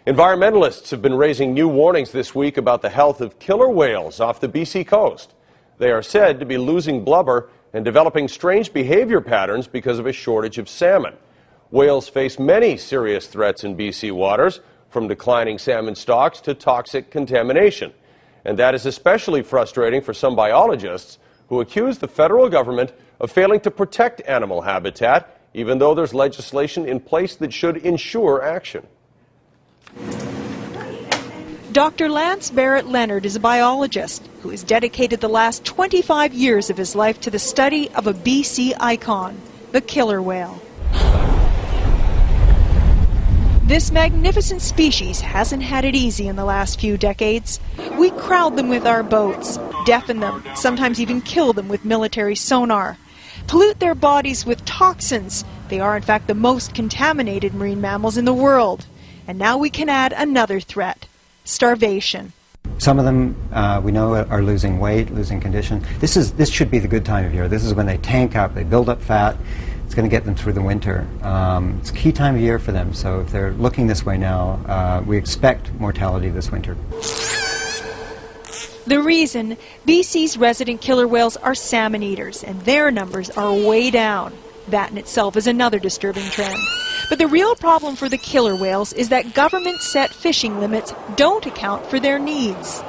Environmentalists have been raising new warnings this week about the health of killer whales off the BC coast. They are said to be losing blubber and developing strange behavior patterns because of a shortage of salmon. Whales face many serious threats in BC waters, from declining salmon stocks to toxic contamination. And that is especially frustrating for some biologists who accuse the federal government of failing to protect animal habitat, even though there's legislation in place that should ensure action. Dr. Lance Barrett-Leonard is a biologist who has dedicated the last 25 years of his life to the study of a BC icon, the killer whale. This magnificent species hasn't had it easy in the last few decades. We crowd them with our boats, deafen them, sometimes even kill them with military sonar, pollute their bodies with toxins. They are in fact the most contaminated marine mammals in the world. And now we can add another threat: starvation. Some of them we know are losing weight, losing condition. This should be the good time of year. This is when they tank up, they build up fat. It's going to get them through the winter. It's a key time of year for them, so if they're looking this way now, we expect mortality this winter. The reason: BC's resident killer whales are salmon eaters, and their numbers are way down. That in itself is another disturbing trend. But the real problem for the killer whales is that government-set fishing limits don't account for their needs.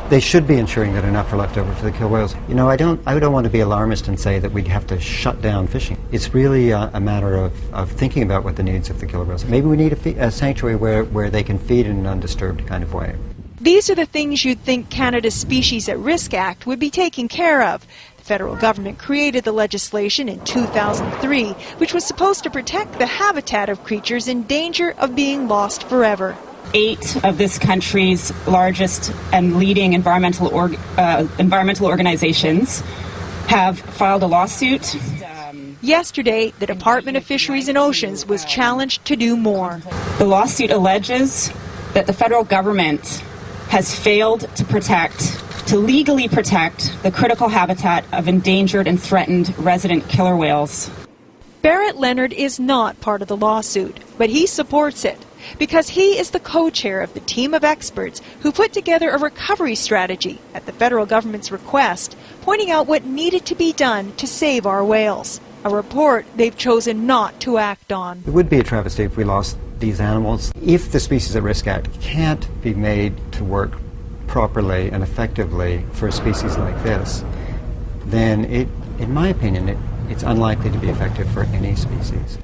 They should be ensuring that enough are left over for the killer whales. You know, I don't want to be alarmist and say that we have to shut down fishing. It's really a matter of thinking about what the needs of the killer whales are. Maybe we need a sanctuary where they can feed in an undisturbed kind of way. These are the things you'd think Canada's Species at Risk Act would be taking care of. The federal government created the legislation in 2003, which was supposed to protect the habitat of creatures in danger of being lost forever. 8 of this country's largest and leading environmental organizations have filed a lawsuit. Yesterday, the Department of Fisheries and Oceans was challenged to do more. The lawsuit alleges that the federal government has failed to legally protect the critical habitat of endangered and threatened resident killer whales. Barrett-Leonard is not part of the lawsuit, but he supports it because he is the co-chair of the team of experts who put together a recovery strategy at the federal government's request, pointing out what needed to be done to save our whales, a report they've chosen not to act on. It would be a travesty if we lost these animals. If the Species at Risk Act can't be made to work properly and effectively for a species like this, then in my opinion, it's unlikely to be effective for any species.